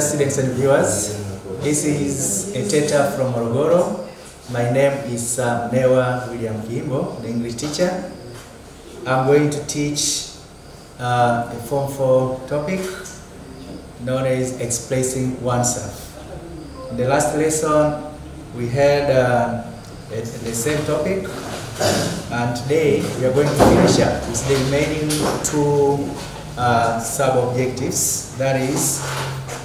Dear students and viewers, this is a teacher from Morogoro. My name is MNEWA KIHIMBO, the English teacher. I'm going to teach a Form 4 topic known as expressing oneself. In the last lesson, we had the same topic, and today we are going to finish up with the remaining two sub-objectives. That is,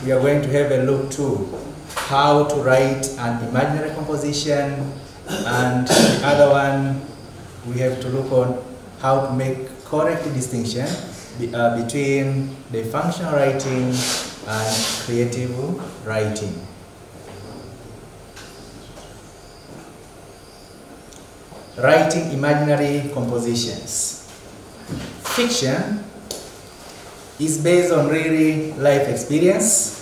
we are going to have a look to how to write an imaginary composition, and the other one we have to look on how to make correct distinction between the functional writing and creative writing. Writing imaginary compositions. Fiction is based on really life experience.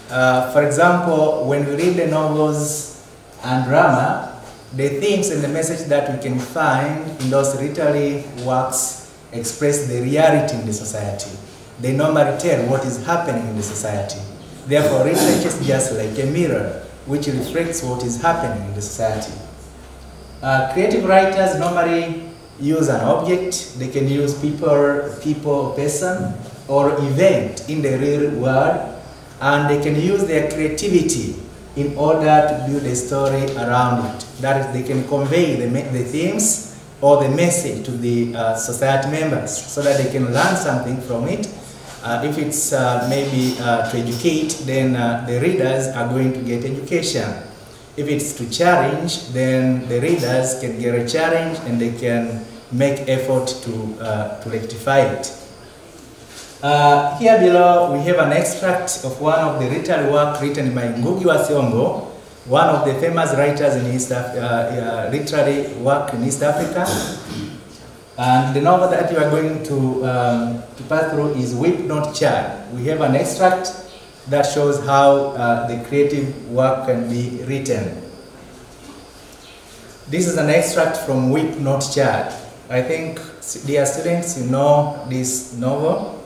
For example, when we read the novels and drama, the themes and the message that we can find in those literary works express the reality in the society. They normally tell what is happening in the society. Therefore, literature is just like a mirror which reflects what is happening in the society. Creative writers normally use an object. They can use people, person, or event in the real world, and they can use their creativity in order to build a story around it. That is, they can convey the themes or the message to the society members so that they can learn something from it. If it's maybe to educate, then the readers are going to get education. If it's to challenge, then the readers can get a challenge and they can make effort to rectify it. Here below, we have an extract of one of the literary work written by Ngugi wa Thiong'o, one of the famous writers in literary work in East Africa. And the novel that we are going to pass through is Weep Not Child. We have an extract that shows how the creative work can be written. This is an extract from Weep Not Child. I think, dear students, you know this novel.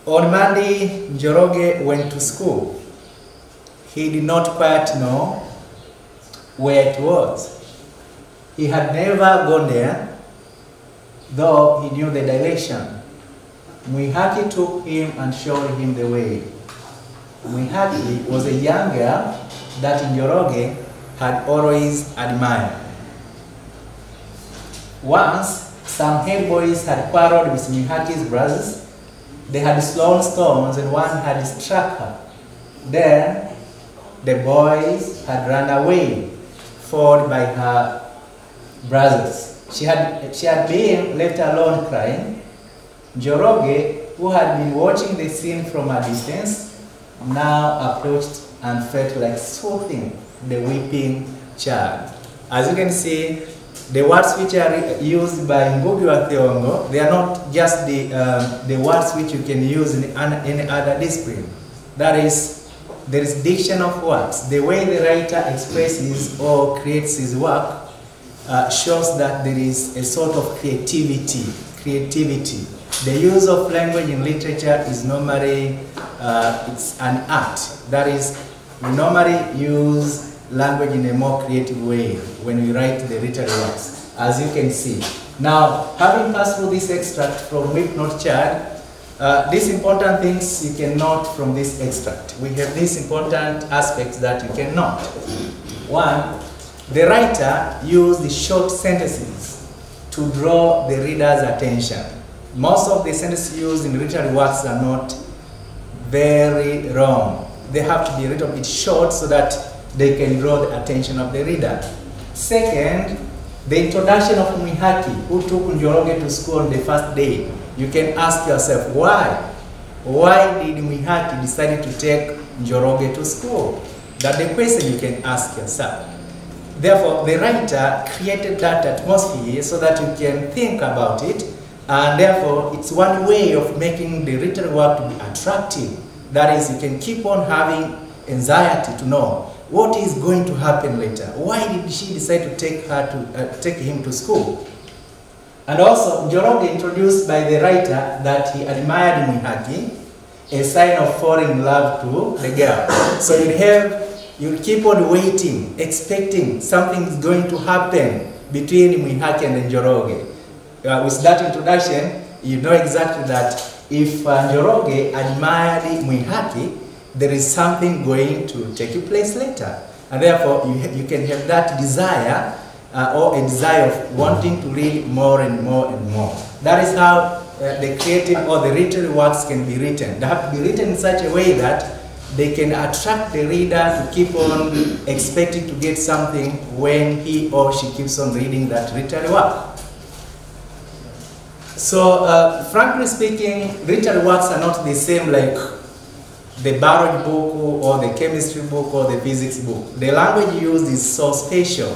On Monday, Njoroge went to school. He did not quite know where it was. He had never gone there, though he knew the direction. Mwihaki took him and showed him the way. Mwihaki was a young girl that Njoroge had always admired. Once, some head boys had quarreled with Mwihaki's brothers. They had thrown stones and one had struck her. Then the boys had run away, followed by her brothers. She had been left alone crying. Njoroge, who had been watching the scene from a distance, now approached and felt like soothing the weeping child. As you can see, the words which are used by Ngugi wa Thiong'o, they are not just the words which you can use in any other discipline. That is, there is diction of words. The way the writer expresses or creates his work shows that there is a sort of creativity. The use of language in literature is normally, it's an art. That is, we normally use language in a more creative way when we write the literary works, as you can see. Now, having passed through this extract from Weep Not Child, these important things you can note from this extract. We have these important aspects that you can note. One, the writer used the short sentences to draw the reader's attention. Most of the sentences used in literary works are not very long. They have to be a little bit short so that they can draw the attention of the reader. Second, the introduction of Mwihaki, who took Njoroge to school on the first day. You can ask yourself, why? Why did Mwihaki decide to take Njoroge to school? That's the question you can ask yourself. Therefore, the writer created that atmosphere so that you can think about it, and therefore, it's one way of making the literary work to be attractive. That is, you can keep on having anxiety to know what is going to happen later. Why did she decide to take him to school? And also, Njoroge introduced by the writer that he admired Mwihaki. a sign of falling in love to the girl. So you keep on waiting, expecting something is going to happen between Mwihaki and Njoroge. With that introduction, you know exactly that if Njoroge admired Mwihaki, there is something going to take place later. And therefore, you can have that desire or a desire of wanting to read more and more and more. That is how the creative or the literary works can be written. They have to be written in such a way that they can attract the reader to keep on expecting to get something when he or she keeps on reading that literary work. So, frankly speaking, literary works are not the same like the biology book or the chemistry book or the physics book. The language used is so special.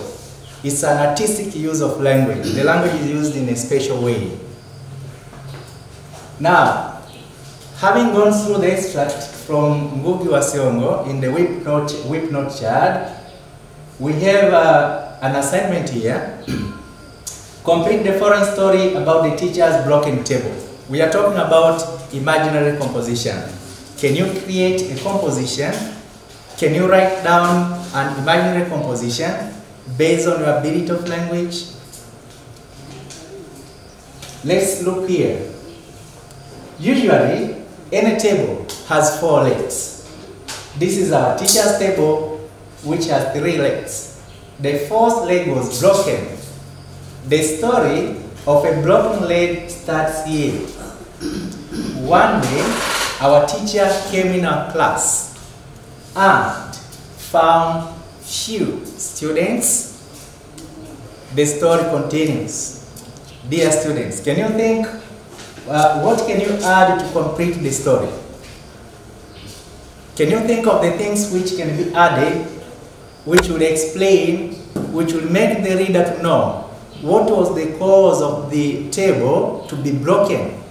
It's an artistic use of language. The language is used in a special way. Now, having gone through the extract from Ngugi wa Thiong'o in the whip note chart, we have an assignment here. Complete the following story about the teacher's broken table. We are talking about imaginary composition. Can you create a composition? Can you write down an imaginary composition based on your ability of language? Let's look here. Usually, any table has 4 legs. This is our teacher's table, which has 3 legs. The 4th leg was broken. The story of a broken leg starts here. One day, our teacher came in our class and found few students. The story continues. Dear students, can you think, what can you add to complete the story? Can you think of the things which can be added, which will explain, which will make the reader to know what was the cause of the table to be broken?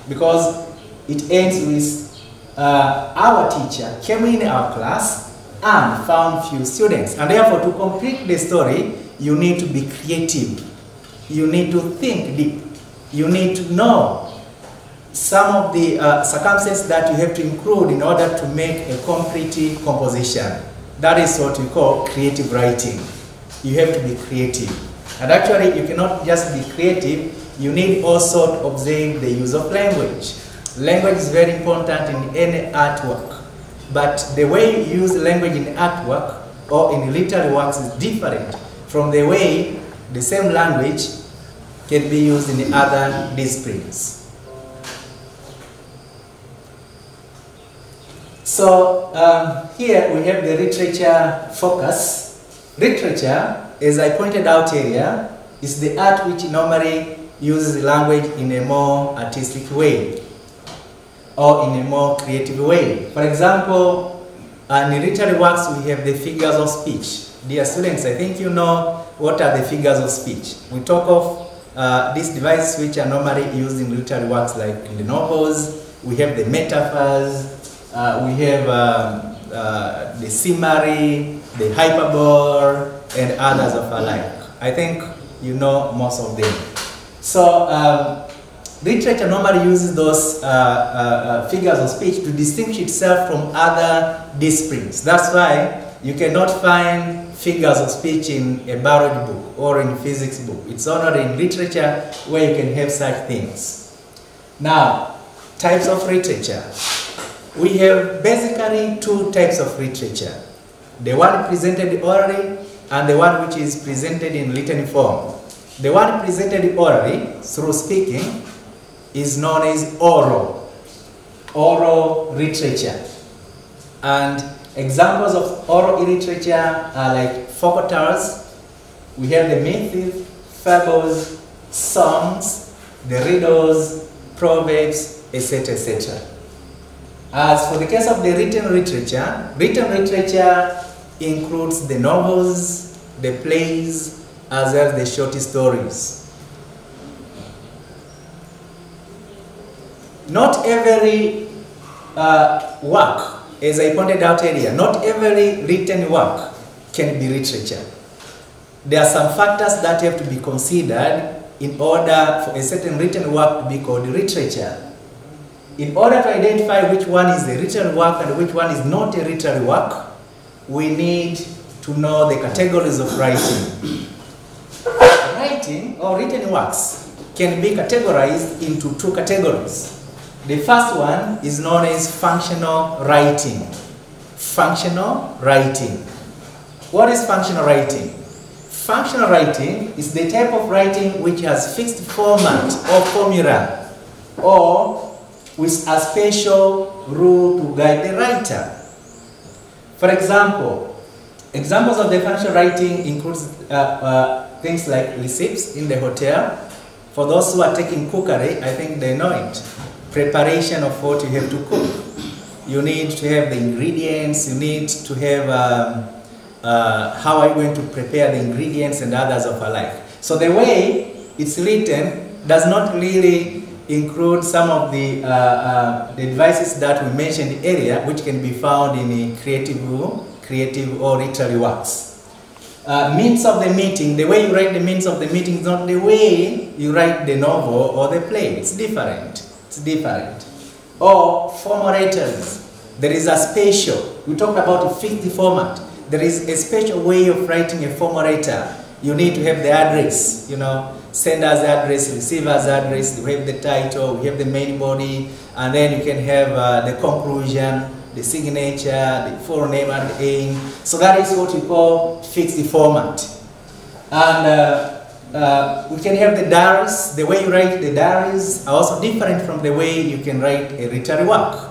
Because it ends with our teacher came in our class and found few students. And therefore, to complete the story, you need to be creative. You need to think deep. You need to know some of the circumstances that you have to include in order to make a complete composition. That is what we call creative writing. You have to be creative. And actually, you cannot just be creative, you need also to observe the use of language. Language is very important in any artwork. But the way you use language in artwork or in literary works is different from the way the same language can be used in the other disciplines. So here we have the literature focus. Literature, as I pointed out earlier, is the art which normally uses language in a more artistic way or in a more creative way. For example, in literary works we have the figures of speech. Dear students, I think you know what are the figures of speech. We talk of these devices which are normally used in literary works, like in the novels. We have the metaphors, we have the summary, the hyperbole, and others of alike. I think you know most of them. So literature normally uses those figures of speech to distinguish itself from other disciplines. That's why you cannot find figures of speech in a biology book or in a physics book. It's only in literature where you can have such things. Now, types of literature. We have basically 2 types of literature. The one presented orally and the one which is presented in written form. The one presented orally through speaking is known as oral literature. And examples of oral literature are like folk tales. We have the myths, fables, songs, the riddles, proverbs, etc., etc. As for the case of the written literature includes the novels, the plays, as well as the short stories. Not every work, as I pointed out earlier, not every written work can be literature. There are some factors that have to be considered in order for a certain written work to be called literature. In order to identify which one is a literary work and which one is not a literary work, we need to know the categories of writing. Writing or written works can be categorized into two categories. The first one is known as functional writing. Functional writing. What is functional writing? Functional writing is the type of writing which has fixed format or formula, or with a special rule to guide the writer. For example, examples of the functional writing include things like receipts in the hotel. For those who are taking cookery, I think they know it. Preparation of what you have to cook. You need to have the ingredients, you need to have how are you going to prepare the ingredients and others of alike. So the way it's written does not really include some of the devices that we mentioned earlier, which can be found in creative or literary works. Means of the meeting, the way you write the means of the meeting is not the way you write the novel or the play. It's different. It's different. Or formal letters. There is a special. We talked about a fixed format. There is a special way of writing a formal letter. You need to have the address, you know, sender's address, receiver's address, we have the title, we have the main body, and then you can have the conclusion, the signature, the full name and the aim. So that is what we call fixed format. And we can have the diaries. The way you write the diaries are also different from the way you can write a literary work,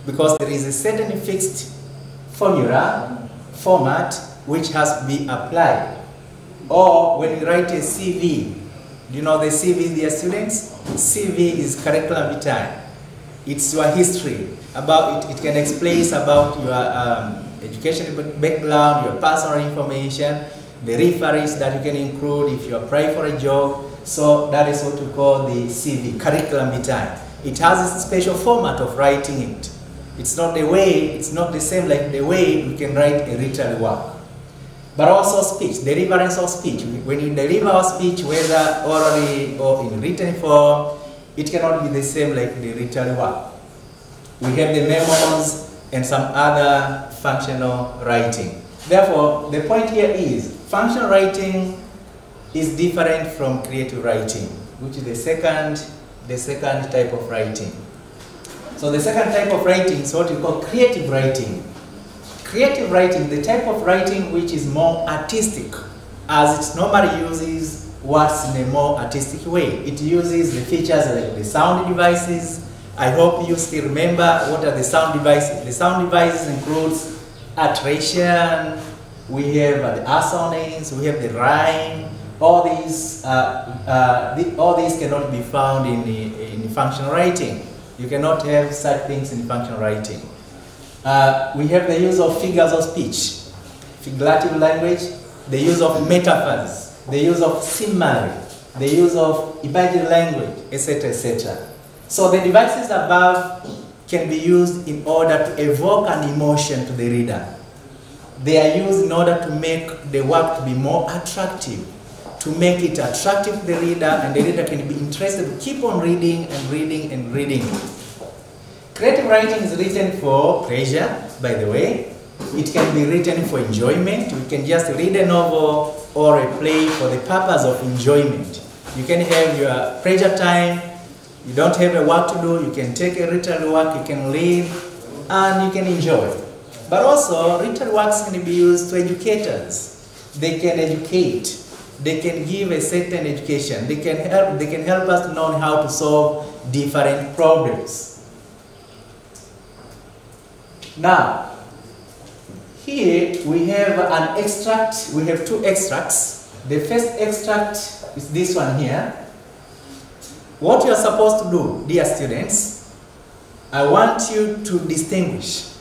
because there is a certain fixed formula, format, which has to be applied. Or when you write a CV, you know the CV, dear students? CV is curriculum vitae. It's your history about it. It can explain about your educational background, your personal information, the referees that you can include if you apply for a job. So that is what we call the CV, curriculum vitae. It has a special format of writing it. It's not the way, it's not the same like the way we can write a literary work. But also speech, deliverance of speech. When you deliver our speech, whether orally or in written form, it cannot be the same like the literary work. We have the memos and some other functional writing. Therefore, the point here is, functional writing is different from creative writing, which is the second type of writing. So the second type of writing is what we call creative writing. Creative writing, the type of writing which is more artistic, as it normally uses words in a more artistic way. It uses the features like the sound devices. I hope you still remember what are the sound devices. The sound devices includes alliteration, we have the assonance, we have the rhyme. All these cannot be found in functional writing. You cannot have such things in functional writing. We have the use of figures of speech, figurative language, the use of metaphors, the use of simile, the use of imaginary language, etc., etc. So the devices above can be used in order to evoke an emotion to the reader. They are used in order to make the work to be more attractive, to make it attractive to the reader, and the reader can be interested to keep on reading and reading and reading. Creative writing is written for pleasure, by the way. It can be written for enjoyment. You can just read a novel or a play for the purpose of enjoyment. You can have your pleasure time. You don't have a work to do. You can take a literary work, you can read, and you can enjoy. But also, literary works can be used to educators. They can educate. They can give a certain education. They can help us to know how to solve different problems. Now, here we have an extract. We have two extracts. The first extract is this one here. What you are supposed to do, dear students, I want you to distinguish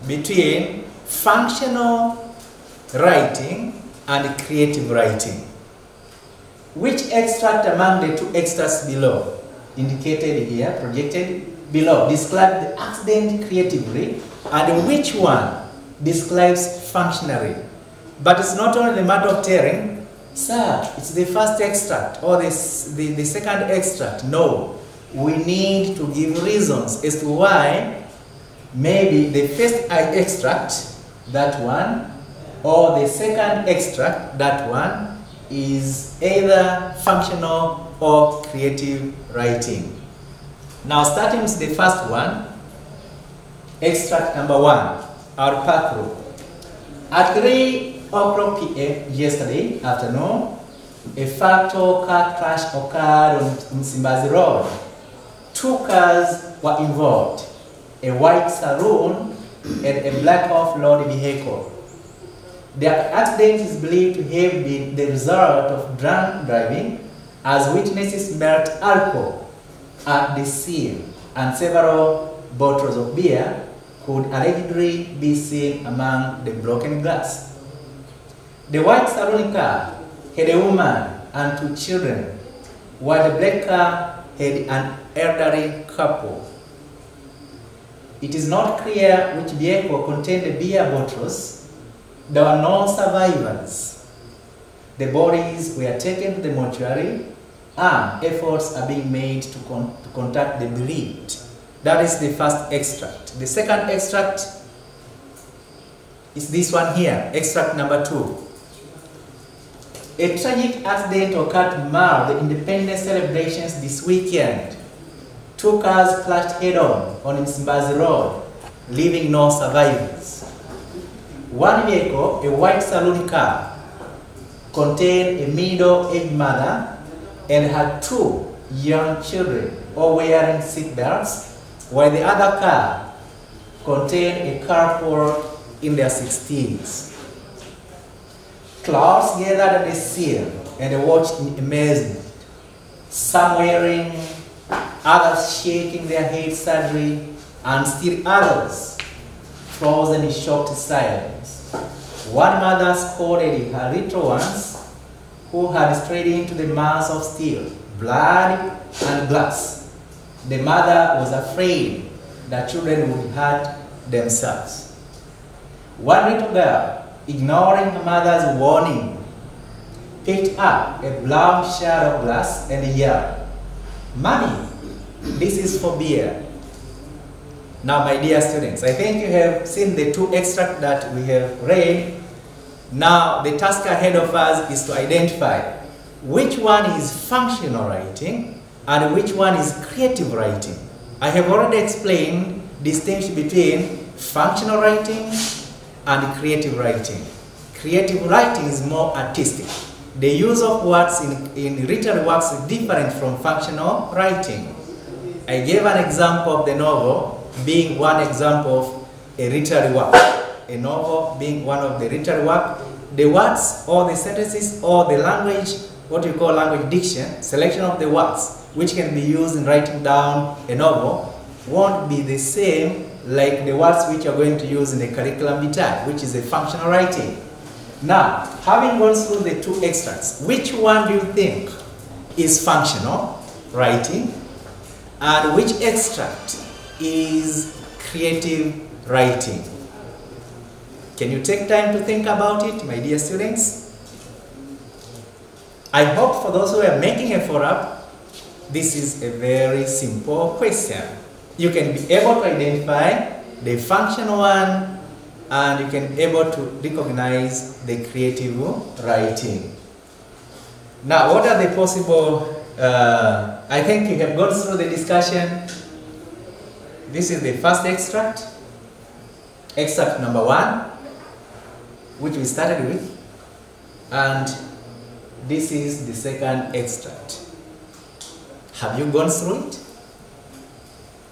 between functional writing and creative writing. Which extract among the two extracts below, indicated here, projected below, describe the accident creatively, and which one describes functionally? But it's not only the matter of telling, sir, it's the first extract or the second extract. No, we need to give reasons as to why maybe the first extract, that one, or the second extract, that one, is either functional or creative writing. Now starting with the first one, extract number 1, our pack through. At 3 o'clock p.m. yesterday afternoon, a fatal car crash occurred on Msimbazi Road. 2 cars were involved, a white saloon and a black off-road vehicle. The accident is believed to have been the result of drunk driving, as witnesses smelled alcohol at the scene and several bottles of beer could allegedly be seen among the broken glass. The white saloon car had a woman and 2 children, while the black car had an elderly couple. It is not clear which vehicle contained the beer bottles. There were no survivors. The bodies were taken to the mortuary and efforts are being made to contact the bereaved. That is the first extract. The second extract is this one here, extract number 2. A tragic accident occurred to mar the independence celebrations this weekend. 2 cars clashed head-on Msimbazi Road, leaving no survivors. One vehicle, a white saloon car, contained a middle-aged mother and had 2 young children, all wearing seat belts, while the other car contained a couple in their 60s. Crowds gathered at the scene and watched in amazement, some wearing, others shaking their heads sadly, and still others frozen in shocked silence. One mother scolded her little ones who had strayed into the mass of steel, blood, and glass. The mother was afraid that children would hurt themselves. One little girl, ignoring her mother's warning, picked up a brown shard of glass and yelled, "Mommy, this is for beer." Now, my dear students, I think you have seen the 2 extracts that we have read. Now, the task ahead of us is to identify which one is functional writing and which one is creative writing. I have already explained the distinction between functional writing and creative writing. Creative writing is more artistic. The use of words in written works is different from functional writing. I gave an example of the novel being one example of a literary work. A novel being one of the literary work. The words or the sentences or the language, what you call language diction, selection of the words which can be used in writing down a novel, won't be the same like the words which you are going to use in the curriculum vitae, which is a functional writing. Now, having gone through the 2 extracts, which one do you think is functional writing and which extract is creative writing? Can you take time to think about it, my dear students? I hope for those who are making a follow-up, this is a very simple question. You can be able to identify the functional one and you can be able to recognize the creative writing. Now, what are the possible, I think you have gone through the discussion. This is the first extract, extract number 1, which we started with, and this is the second extract. Have you gone through it?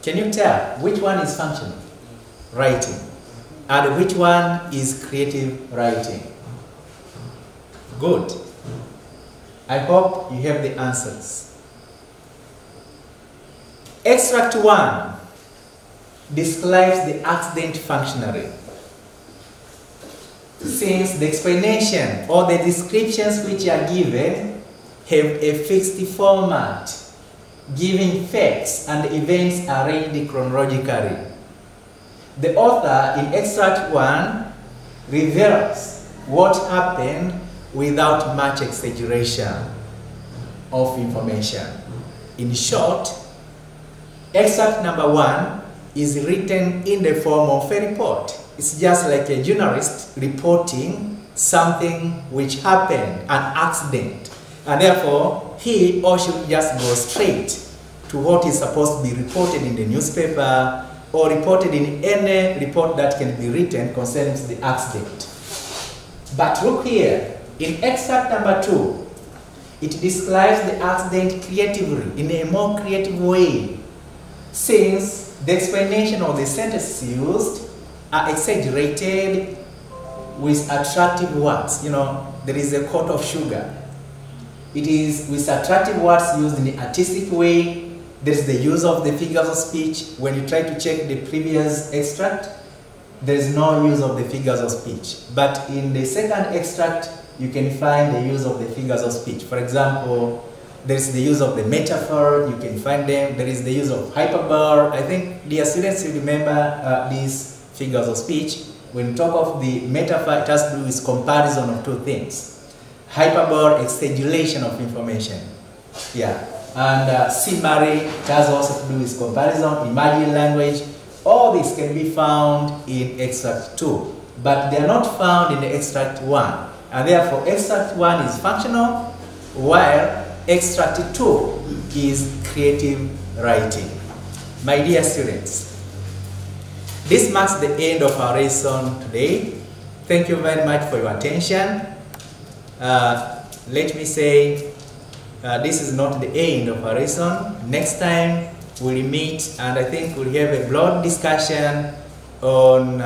Can you tell which one is functional writing and which one is creative writing? Good. I hope you have the answers. Extract 1 describes the accident functionally. Since the explanation or the descriptions which are given have a fixed format, giving facts and events arranged chronologically. The author in extract 1 reveals what happened without much exaggeration of information. In short, Extract number 1 is written in the form of a report. It's just like a journalist reporting something which happened, an accident. And therefore, he or she should just go straight to what is supposed to be reported in the newspaper or reported in any report that can be written concerning the accident. But look here, in extract number 2, it describes the accident creatively, in a more creative way, since the explanation of the sentences used are exaggerated with attractive words. You know, there is a quote of sugar. It is with attractive words used in the artistic way. There is the use of the figures of speech. When you try to check the previous extract, there is no use of the figures of speech. But in the second extract, you can find the use of the figures of speech. For example, there is the use of the metaphor, you can find them. There is the use of hyperbole. I think dear students, you remember these figures of speech. When you talk of the metaphor, it has to do with comparison of two things. Hyperbole, exaggeration of information. Yeah. And simile, it has also to do with comparison, imaginary language. All this can be found in extract 2, but they are not found in the extract 1. And therefore, extract 1 is functional, while extract 2 is creative writing. My dear students, this marks the end of our lesson today. Thank you very much for your attention. Let me say, this is not the end of our lesson. Next time we'll meet and I think we'll have a broad discussion on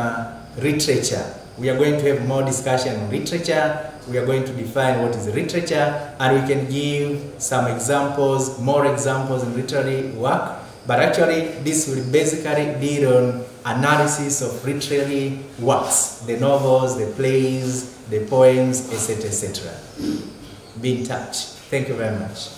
literature. We are going to have more discussion on literature. We are going to define what is literature, and we can give some examples, more examples in literary work. But actually, this will basically deal on analysis of literary works, the novels, the plays, the poems, etc., etc. Be in touch. Thank you very much.